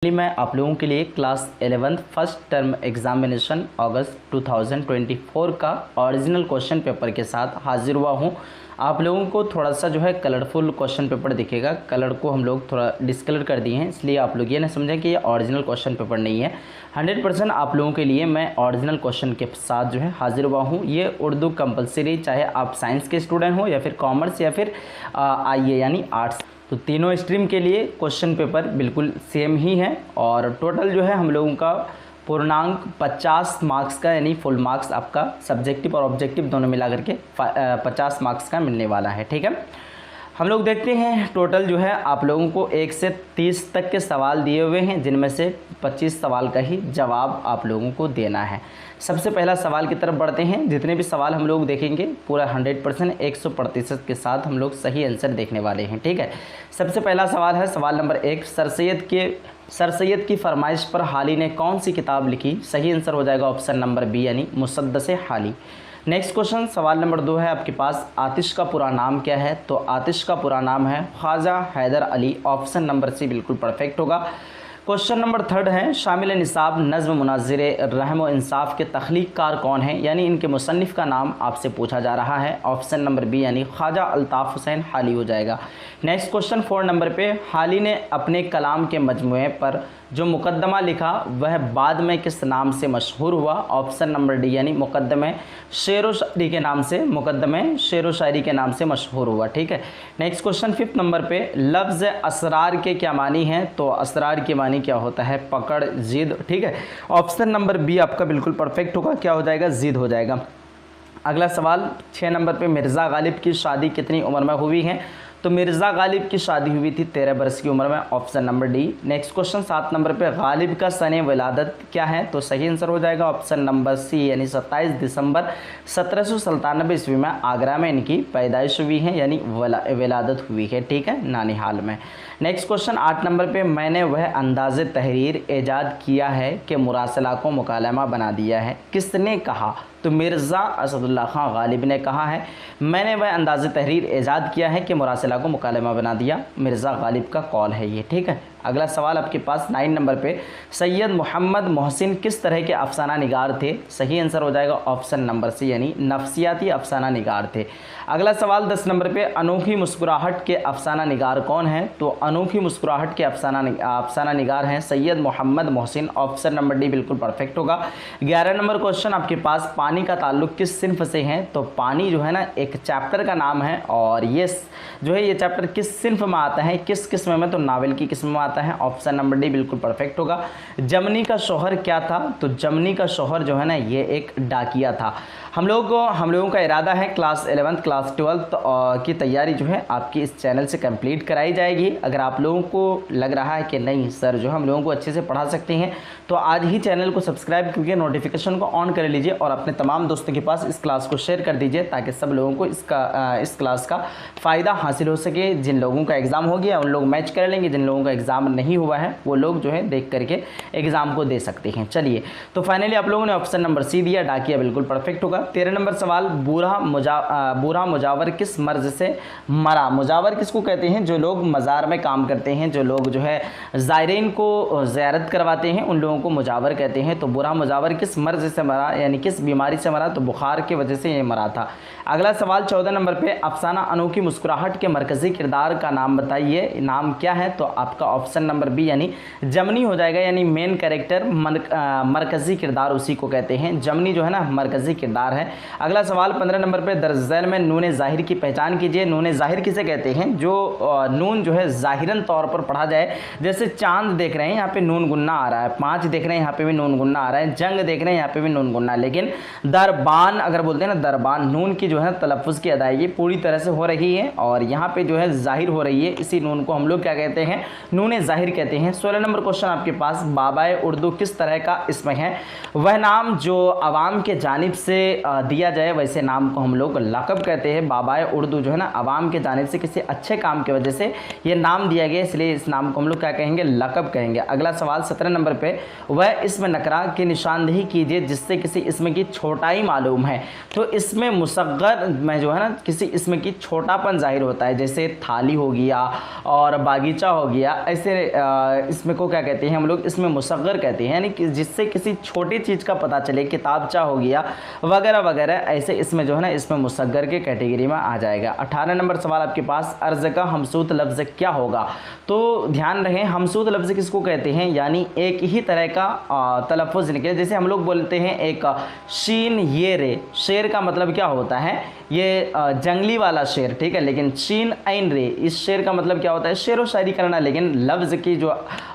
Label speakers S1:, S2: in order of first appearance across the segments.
S1: मैं आप लोगों के लिए class 11th first term examination अगस्त 2024 का ओरिजिनल क्वेश्चन पेपर के साथ हाजिर हुआ हूं। आप लोगों को थोड़ा सा जो है कलरफुल क्वेश्चन पेपर दिखेगा। कलर को हम लोग थोड़ा डिस्कलर कर दिए हैं, इसलिए आप लोग ये ना समझें कि ये ओरिजिनल क्वेश्चन पेपर नहीं है। 100% आप लोगों के लिए मैं ओरिजिनल क्वेश्चन के साथ जो है हाजिर हुआ हूँ। ये उर्दू कंपलसरी, चाहे आप साइंस के स्टूडेंट हो या फिर कॉमर्स या फिर आईए यानी आर्ट्स, तो तीनों स्ट्रीम के लिए क्वेश्चन पेपर बिल्कुल सेम ही है। और टोटल जो है हम लोगों का पूर्णांक 50 मार्क्स का, यानी फुल मार्क्स आपका सब्जेक्टिव और ऑब्जेक्टिव दोनों मिला करके 50 मार्क्स का मिलने वाला है। ठीक है, हम लोग देखते हैं टोटल जो है आप लोगों को 1 से 30 तक के सवाल दिए हुए हैं, जिनमें से 25 सवाल का ही जवाब आप लोगों को देना है। सबसे पहला सवाल की तरफ बढ़ते हैं। जितने भी सवाल हम लोग देखेंगे पूरा 100% 100% के साथ हम लोग सही आंसर देखने वाले हैं। ठीक है, सबसे पहला सवाल है सवाल नंबर 1। सर सैयद की फरमाइश पर हाली ने कौन सी किताब लिखी? सही आंसर हो जाएगा ऑप्शन नंबर बी यानी मुसद्दस हाली। नेक्स्ट क्वेश्चन सवाल नंबर 2 है आपके पास। आतिश का पूरा नाम क्या है? तो आतिश का पूरा नाम है Khwaja Haider Ali. Option number C बिल्कुल परफेक्ट होगा। क्वेश्चन नंबर 3 है शामिल निसाब नज़्म मुनाज़िर रहम व इंसाफ के तख्लीक़कार कौन है? यानी इनके मुसन्निफ़ का नाम आपसे पूछा जा रहा है। ऑप्शन नंबर बी यानी ख्वाजा अल्ताफ़ हुसैन हाली हो जाएगा। नेक्स्ट क्वेश्चन 4 नंबर पे, हाली ने अपने कलाम के मजमूए पर जो मुकदमा लिखा वह बाद में किस नाम से मशहूर हुआ? ऑप्शन नंबर डी यानी मुकदमे शेर व शायरी के नाम से, मुकदमे शेर व शायरी के नाम से मशहूर हुआ। ठीक है, नेक्स्ट क्वेश्चन 5 नंबर पे, लफ्ज़ असरार के क्या मानी हैं? तो असरार के मानी क्या होता है? पकड़, जिद। ठीक है, ऑप्शन नंबर बी आपका बिल्कुल परफेक्ट होगा। क्या हो जाएगा? जिद हो जाएगा। अगला सवाल 6 नंबर पे, मिर्ज़ा गालिब की शादी कितनी उम्र में हुई है? तो मिर्ज़ा गालिब की शादी हुई थी 13 बरस की उम्र में। Option number D. Next question 7 number पे, गालिब का सने विलादत क्या है? तो सही आंसर हो जाएगा ऑप्शन नंबर सी यानी 27 दिसंबर 1797 ईस्वी में आगरा में इनकी पैदाइश हुई है, यानी विलादत हुई है। ठीक है, नानिहाल में। नेक्स्ट क्वेश्चन 8 नंबर पे, मैंने वह अंदाज़े तहरीर ईजाद किया है कि मुरासला को मुकालमा बना दिया है, किसने कहा? तो मिर्ज़ा असदुल्ला खां गालिब ने कहा है मैंने वह अंदाज़े तहरीर ईजाद किया है कि मुरासला को मुकालमा बना दिया। मिर्ज़ा गालिब का कॉल है ये। ठीक है, अगला सवाल आपके पास 9 नंबर पे, सैयद मोहम्मद मोहसिन किस तरह के अफसाना निगार थे? सही आंसर हो जाएगा ऑप्शन नंबर सी यानी नफ्सियाती अफसाना निगार थे। अगला सवाल 10 नंबर पे, अनोखी मुस्कुराहट के अफसाना निगार कौन है? तो अनोखी मुस्कुराहट के अफसाना निगार हैं Syed Mohammad Mohsin. Option number D बिल्कुल परफेक्ट होगा। 11 नंबर क्वेश्चन आपके पास, पानी का ताल्लुक किस सिन्फ से है? तो पानी जो है ना एक चैप्टर का नाम है, और ये जो है ये चैप्टर किस सिन्फ में आता है, किस किस्म में? तो नावल की किस्म में आता है। ऑप्शन नंबर डी बिल्कुल परफेक्ट होगा। जमनी का शौहर क्या था? तो जमनी का शौहर जो है ना ये एक डाकिया था। हम लोगों का इरादा है क्लास 11th क्लास 12th की तैयारी जो है आपकी इस चैनल से कंप्लीट कराई जाएगी। अगर आप लोगों को लग रहा है कि नहीं सर जो हम लोगों को अच्छे से पढ़ा सकते हैं, तो आज ही चैनल को सब्सक्राइब करके नोटिफिकेशन को ऑन कर लीजिए और अपने तमाम दोस्तों के पास इस क्लास को शेयर कर दीजिए, ताकि सब लोगों को इस क्लास का फ़ायदा हासिल हो सके। जिन लोगों का एग्ज़ाम हो गया उन लोग मैच कर लेंगे, जिन लोगों का एग्ज़ाम नहीं हुआ है वो लोग जो है देख करके एग्ज़ाम को दे सकते हैं। चलिए, तो फाइनली आप लोगों ने ऑप्शन नंबर सी दिया, डाकिया बिल्कुल परफेक्ट होगा। 13 नंबर सवाल, बूढ़ा मुजावर किस मर्ज से मरा? मुजावर किसको कहते हैं? जो लोग मज़ार में काम करते हैं, जो लोग जो है ज़ायरीन को ज़ियारत करवाते हैं, उन लोगों को मुजावर कहते हैं। तो बूढ़ा मुजावर किस मर्ज से मरा, यानी किस बीमारी से मरा? तो बुखार की वजह से ये मरा था। अगला सवाल 14 नंबर पे, अफसाना अनोखी मुस्कुराहट के मरकज़ी किरदार का नाम बताइए, नाम क्या है? तो आपका ऑप्शन नंबर बी यानी जमनी हो जाएगा, यानी मेन कैरेक्टर, मरकज़ी किरदार उसी को कहते हैं। जमनी जो है ना मरकज़ी किरदार है। अगला सवाल 15 नंबर पे, दर्ज झैल में नून ज़ाहिर की पहचान कीजिए। नून ज़ाहिर किसे कहते हैं? जो नून जो है ज़ाहिरन तौर पर पढ़ा जाए, जैसे चांद देख रहे हैं यहाँ पे नून गुन्ना आ रहा है, 5 देख रहे हैं यहाँ पे भी नून गुन्ना आ रहा है, जंग देख रहे हैं यहाँ पे भी नून गुन्ना, लेकिन दरबान अगर बोलते हैं ना, दरबान नून की जो है तलफ़ुज़ की अदायगी पूरी तरह से हो रही है और यहाँ पे जो है ज़ाहिर हो रही है, इसी नून को हम लोग क्या कहते हैं? नून ज़ाहिर कहते हैं। 16 नंबर क्वेश्चन आपके पास, बाबाए उर्दू किस तरह का इसम है? वह नाम जो अवाम के जानिब से दिया जाए वैसे नाम को हम लोग लक़ब कहते हैं। बाबाए उर्दू जो है ना अवाम के जानिब से किसी अच्छे काम की वजह से ये नाम दिया गया, इसलिए इस नाम को हम लोग क्या कहेंगे? लक़ब कहेंगे। अगला सवाल 17 नंबर पे, वह इसम नकरा की निशानदेही कीजिए जिससे किसी इसम की छोटाई मालूम है। तो इसमें मुसग़्ग़र में जो है ना किसी इसम की छोटापन ज़ाहिर होता है, जैसे थाली हो गया और बागीचा हो गया, ऐसे ऐसे इसमें को क्या कहते हैं हम लोग, इसमें मुसग्गर कहते हैं, यानी कि जिससे किसी छोटी चीज़ का पता चले, किताबचा हो गया वगैरह वगैरह, ऐसे इसमें जो है ना इसमें मुसग्गर के कैटेगरी में आ जाएगा। 18 नंबर सवाल आपके पास, अर्ज़ का हमसूत लफ्ज़ क्या होगा। तो ध्यान रखें, हमसूत लफ्ज़ किसको कहते हैं, यानी एक ही तरह का तलफ़ुज़ निकले। जैसे हम लोग बोलते हैं एक शीन ये रे, शेर का मतलब क्या होता है, ये जंगली वाला शेर, ठीक है, लेकिन शीन ऐन रे, इस शेर का मतलब क्या होता है, शेर व शायरी करना, लेकिन लफ्ज़ की जो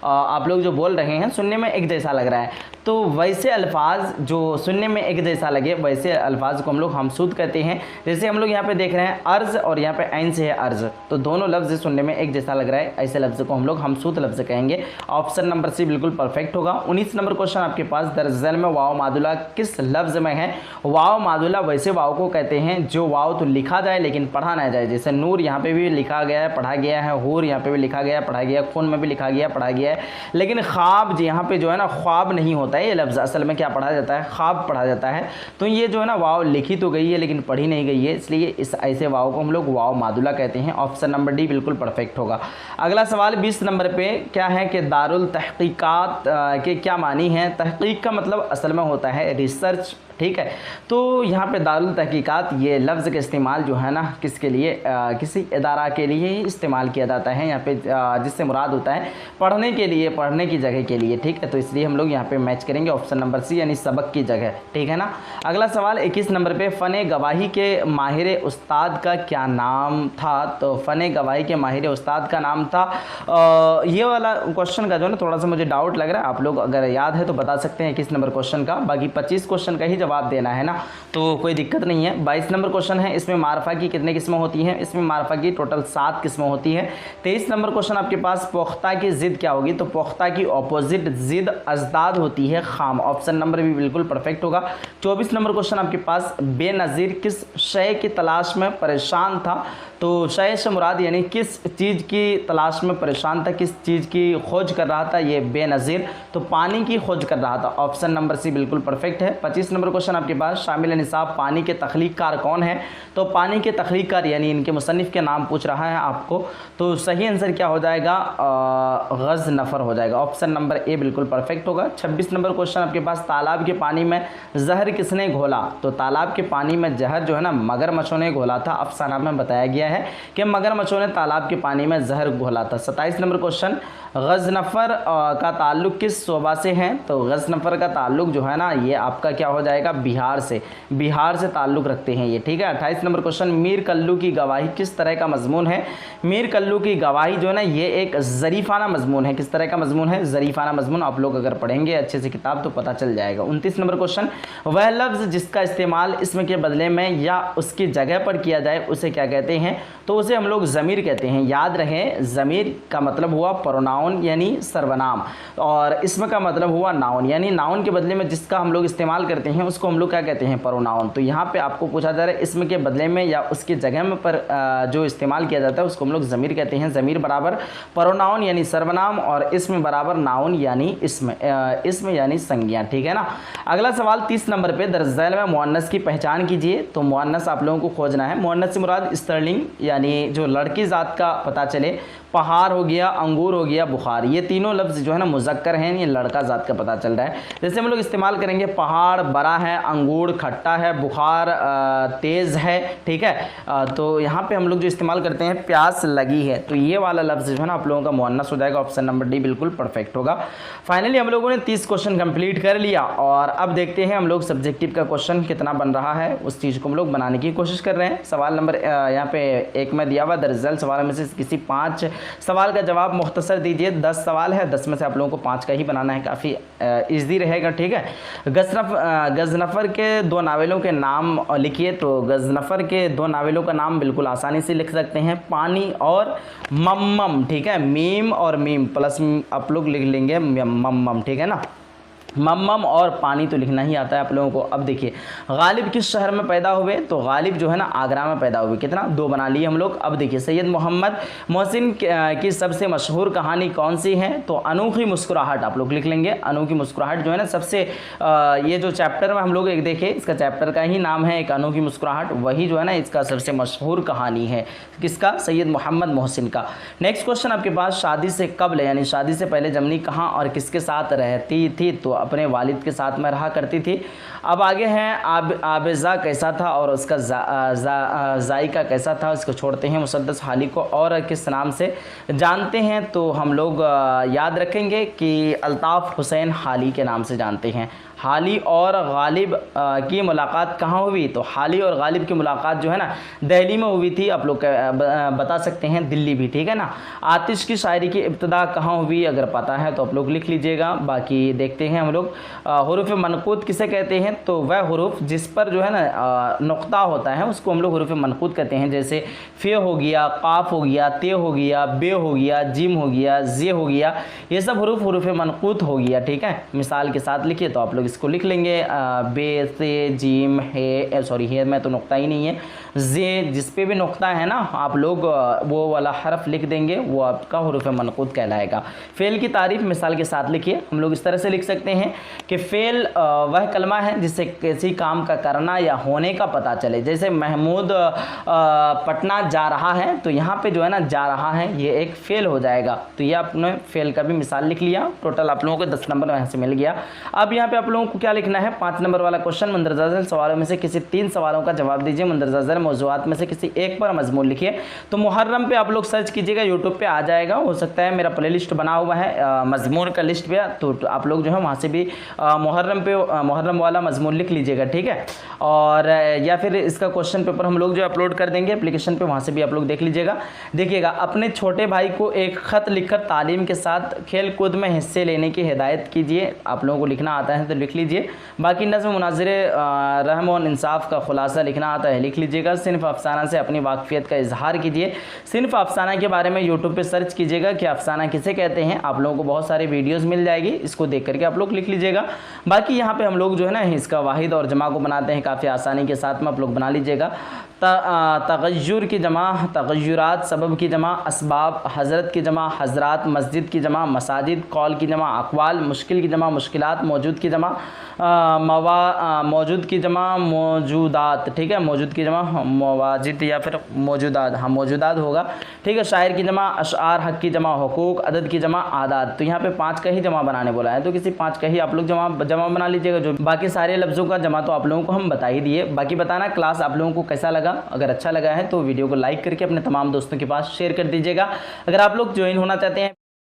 S1: आप लोग जो बोल रहे हैं सुनने में एक जैसा लग रहा है, तो वैसे अल्फाज जो सुनने में एक जैसा लगे वैसे अल्फाज को हम लोग हमसूत कहते हैं। जैसे हम लोग यहाँ पे देख रहे हैं अर्ज़ और यहाँ पे ऐन से है अर्ज़, तो दोनों लफ्ज़ सुनने में एक जैसा लग रहा है, ऐसे लफ्ज़ को हम लोग हमसूत लफ्ज़ कहेंगे। ऑप्शन नंबर सी बिल्कुल परफेक्ट होगा। 19 नंबर क्वेश्चन आपके पास, दरअसल में वाव मादुला किस लफ्ज़ में है। वाव मादुला वैसे वाव को कहते हैं जो वाव तो लिखा जाए लेकिन पढ़ा ना जाए। जैसे नूर यहाँ पे भी लिखा गया है, पढ़ा गया है, हूर यहाँ पे भी लिखा गया है, पढ़ा गया है, खून में भी लिखा गया है, पढ़ा गया है, लेकिन ख्वाब यहाँ पे जो है ना ख्वाब नहीं होता है, ये लफ्ज़ असल में क्या पढ़ा जाता है, ख्वाब पढ़ा जाता है। तो ये जो है ना वाव लिखी तो गई है लेकिन पढ़ी नहीं गई है, इसलिए इस ऐसे वाव को हम लोग वाव मादुला कहते हैं। ऑप्शन नंबर डी बिल्कुल परफेक्ट होगा। अगला सवाल 20 नंबर पे क्या है कि दारुल तहकीकात के क्या मानी है। तहकीक का मतलब असल में होता है रिसर्च, ठीक है। तो यहाँ पे दारुल तहकीकात ये लफ्ज़ का इस्तेमाल जो है ना किसके लिए, किसी इदारा के लिए ही इस्तेमाल किया जाता है यहाँ पे, जिससे मुराद होता है पढ़ने के लिए, पढ़ने की जगह के लिए, ठीक है। तो इसलिए हम लोग यहाँ पे मैच करेंगे ऑप्शन नंबर सी, यानी सबक की जगह, ठीक है ना। अगला सवाल 21 नंबर पे, फ़न गवाही के माहिर उस्ताद का क्या नाम था। तो फ़न गवाही के माहिर उस्ताद का नाम था, ये वाला क्वेश्चन का जो है ना थोड़ा सा मुझे डाउट लग रहा है, आप लोग अगर याद है तो बता सकते हैं 21 नंबर क्वेश्चन का, बाकी 25 क्वेश्चन का ही जवाब देना है ना, तो कोई दिक्कत नहीं है। 22 नंबर क्वेश्चन है, इसमें मारफा की कितने किस्में होती हैं। इसमें मारफा की टोटल 7 किस्में होती हैं। 23 नंबर क्वेश्चन आपके पास, पुख्ता की ज़िद क्या होगी। तो पुख्ता की ऑपोजिट ज़िद अजदाद होती है खाम। ऑप्शन नंबर भी बिल्कुल परफेक्ट होगा। 24 नंबर क्वेश्चन आपके पास, बेनज़ीर किस शय की तलाश में परेशान था। तो शय से मुराद यानी किस चीज़ की तलाश में परेशान था, किस चीज़ की खोज कर रहा था, ये बेनज़ीर तो पानी की खोज कर रहा था। ऑप्शन नंबर सी बिल्कुल परफेक्ट है। 25 नंबर क्वेश्चन आपके पास, शामिल निसाब पानी के तख्लीक़कार कौन है। तो पानी के तख्लीक़कार यानी इनके मुसन्निफ़ के नाम पूछ रहा है आपको, तो सही आंसर क्या हो जाएगा, गज़नफ़र हो जाएगा। ऑप्शन नंबर ए बिल्कुल परफेक्ट होगा। 26 नंबर क्वेश्चन आपके पास, तालाब के पानी में जहर किसने घोला। तो तालाब के पानी में जहर जो है ना मगरमच्छों ने घोला था। अफसाना में बताया गया है कि मगरमच्छों ने तालाब के पानी में जहर घोला था। 27 नंबर क्वेश्चन, गज़नफ़र का ताल्लुक़ किस सूबा से है। तो गज़नफ़र का ताल्लुक़ जो है ना ये आपका क्या हो जाएगा, बिहार से, बिहार से ताल्लुक़ रखते हैं ये, ठीक है। 28 नंबर क्वेश्चन, मीर कल्लू की गवाही किस तरह का मजमून है। मीर कल्लू की गवाही जो है ना ये एक ज़रीफ़ाना मजमून है। किस तरह का मजमून है, ज़रीफ़ाना मजमून। आप लोग अगर पढ़ेंगे अच्छे से किताब तो पता चल जाएगा। 29 नंबर क्वेश्चन, वह लफ्ज़ जिसका इस्तेमाल इसम के बदले में या उसकी जगह पर किया जाए उसे क्या कहते हैं। तो उसे हम लोग ज़मीर कहते हैं। याद रखें, ज़मीर का मतलब हुआ प्रोनाउन यानी सर्वनाम, और इसम का मतलब हुआ नाउन, यानी नाउन के बदले में जिसका हम लोग इस्तेमाल करते हैं उसको हम लोग क्या कहते हैं, प्रोनाउन। तो यहाँ पे आपको पूछा जा रहा है इसम के बदले में या उसकी जगह में पर जो इस्तेमाल किया जाता है उसको हम लोग ज़मीर कहते हैं। ज़मीर बराबर प्रोनाउन यानी सर्वनाम और इसम बराबर नाउन यानी इसम यानी संज्ञा, ठीक है ना। अगला सवाल 30 नंबर पे, दरअसल में मुअन्नस की पहचान कीजिए। तो मुअन्नस आप लोगों को खोजना है। मुअन्नस से मुराद स्त्रीलिंग यानी जो लड़की ज़ात का पता चले। पहाड़ हो गया, अंगूर हो गया, बुखार, ये तीनों लफ्ज़ जो है ना मुज़क्कर हैं, ये लड़का ज़ात का पता चल रहा है। जैसे हम लोग इस्तेमाल करेंगे, पहाड़ बड़ा है, अंगूर खट्टा है, बुखार तेज़ है, ठीक है। तो यहाँ पे हम लोग जो इस्तेमाल करते हैं प्यास लगी है, तो ये वाला लफ्ज़ जो है ना आप लोगों का मुअन्नस हो जाएगा। ऑप्शन नंबर डी बिल्कुल परफेक्ट होगा। फाइनली हम लोगों ने 30 क्वेश्चन कंप्लीट कर लिया और अब देखते हैं हम लोग सब्जेक्टिव का क्वेश्चन कितना बन रहा है, उस चीज़ को हम लोग बनाने की कोशिश कर रहे हैं। सवाल नंबर यहाँ पे 1 में दिया हुआ, दरअसल सवाल में से किसी 5 सवाल का जवाब मुख्तसर दीजिए। 10 सवाल है, 10 में से आप लोगों को 5 का ही बनाना है, काफ़ी ईजी रहेगा, ठीक है। गज़नफ़र के 2 नावलों के नाम लिखिए। तो गज़नफ़र के 2 नावलों का नाम बिल्कुल आसानी से लिख सकते हैं, पानी और मम्मम, ठीक है। मीम और मीम प्लस आप लोग लिख लेंगे मम्मम, ठीक है ना। मम्मम और पानी तो लिखना ही आता है आप लोगों को। अब देखिए गालिब किस शहर में पैदा हुए, तो गालिब जो है ना आगरा में पैदा हुए। कितना, 2 बना लिए हम लोग। अब देखिए सैयद मोहम्मद मोहसिन की सबसे मशहूर कहानी कौन सी है, तो अनोखी मुस्कुराहट आप लोग लिख लेंगे। अनोखी मुस्कुराहट जो है ना सबसे ये जो चैप्टर में हम लोग एक देखें, इसका चैप्टर का ही नाम है एक अनोखी मुस्कुराहट, वही जो है ना इसका सबसे मशहूर कहानी है। किसका, सैयद मोहम्मद मोहसिन का। नेक्स्ट क्वेश्चन आपके पास, शादी से कबल यानी शादी से पहले जमनी कहाँ और किसके साथ रहती थी, तो अपने वालिद के साथ में रहा करती थी। अब आगे हैं आबिजा कैसा था और उसका जायका कैसा था, इसको छोड़ते हैं। मुसद्दस हाली को और किस नाम से जानते हैं, तो हम लोग याद रखेंगे कि अल्ताफ़ हुसैन हाली के नाम से जानते हैं। हाली और गालिब की मुलाकात कहाँ हुई, तो हाली और गालिब की मुलाकात जो है ना दिल्ली में हुई थी। आप लोग बता सकते हैं दिल्ली भी, ठीक है ना। आतिश की शायरी की इब्तिदा कहाँ हुई, अगर पता है तो आप लोग लिख लीजिएगा। बाकी देखते हैं हम लोग हुरूफ मनक़ूद किसे कहते हैं, तो वह हुरूफ जिस पर जो है ना नुक्ता होता है उसको हम लोग हुरूफ मनक़ूद कहते हैं। जैसे फ़े हो गया, काफ हो गया, ते हो गया, बे हो गया, जिम हो गया, जे हो गया, ये सब हुरूफ मनक़ूद हो गया, ठीक है। मिसाल के साथ लिखिए तो आप लोग इसको लिख लेंगे। बे से जिम है, सॉरी है में तो नुक्ता ही नहीं है, जे जिस पे भी नुक्ता है ना आप लोग वो वाला हरफ लिख देंगे, वो आपका हुरूफ मनक़ूद कहलाएगा। फ़ेल की तारीफ मिसाल के साथ लिखिए। हम लोग इस तरह से लिख सकते हैं कि फ़ेल वह कलमा है जिससे किसी काम का करना या होने का पता चले। जैसे महमूद पटना जा रहा है, तो यहाँ पे जो है ना जा रहा है ये एक फ़ेल हो जाएगा। तो ये आपने फ़ेल का भी मिसाल लिख लिया। टोटल आप लोगों को 10 नंबर यहाँ से मिल गया। अब यहाँ पे आप लोगों को क्या लिखना है, 5 नंबर वाला क्वेश्चन, मंदरजा झैल सवालों में से किसी 3 सवालों का जवाब दीजिए। मंदरजा झैल मौज़ूआत में से किसी एक पर मज़मून लिखिए। तो मुहर्रम पे आप लोग सर्च कीजिएगा, यूट्यूब पे आ जाएगा। हो सकता है मेरा प्लेलिस्ट बना हुआ है मज़मून का लिस्ट पे, तो आप लोग जो है वहाँ से भी मुहर्रम वाला मज़मून लिख लीजिएगा, ठीक है। और या फिर इसका क्वेश्चन पेपर हम लोग जो अपलोड कर देंगे एप्लीकेशन पे, वहाँ से भी आप लोग देख लीजिएगा। देखिएगा, अपने छोटे भाई को एक ख़त लिखकर तालीम के साथ खेल कूद में हिस्से लेने की हिदायत कीजिए। आप लोगों को लिखना आता है तो लिख लीजिए। बाकी नज़्म मुनाज़िरे रहम और इंसाफ का खुलासा लिखना आता है, लिख लीजिएगा। सिन्फ़ अफ़साना से अपनी वाक़फ़ियत का इजहार कीजिए। सिन्फ़ अफ़साना के बारे में यूट्यूब पे सर्च कीजिएगा कि अफ़साना किसे कहते हैं, आप लोगों को बहुत सारी वीडियोज़ मिल जाएगी, इसको देख करके आप लोग लिख लीजिएगा। बाकी यहाँ पे हम लोग जो है ना इसका वाहिद और जमा को बनाते हैं काफ़ी आसानी के साथ में, आप लोग बना लीजिएगा। तग़य्युर की जमा तग़य्युरात, सबब की जमा असबाब, हज़रत की जमा हज़रात, मस्जिद की जमा मसाजिद, कौल की जमा अक़वाल, मुश्किल की जमा मुश्किलात, मौजूद की जमा मौजूद की जमा मौजूदात, ठीक है। मौजूद की जमा मवाजिद या फिर मौजूदात, हाँ मौजूदात होगा, ठीक है। शायर की जमा अशआर, हक़ की जमा हुकूक, अदद की जमा आदात। तो यहाँ पे 5 का ही जमा बनाने बोला है, तो किसी 5 का ही आप लोग जमा बना लीजिएगा। जो बाकी सारे लफ्ज़ों का जमा तो आप लोगों को हम बता ही दिए। बाकी बताना क्लास आप लोगों को कैसा लगा, अगर अच्छा लगा है तो वीडियो को लाइक करके अपने तमाम दोस्तों के पास शेयर कर दीजिएगा। अगर आप लोग ज्वाइन होना चाहते हैं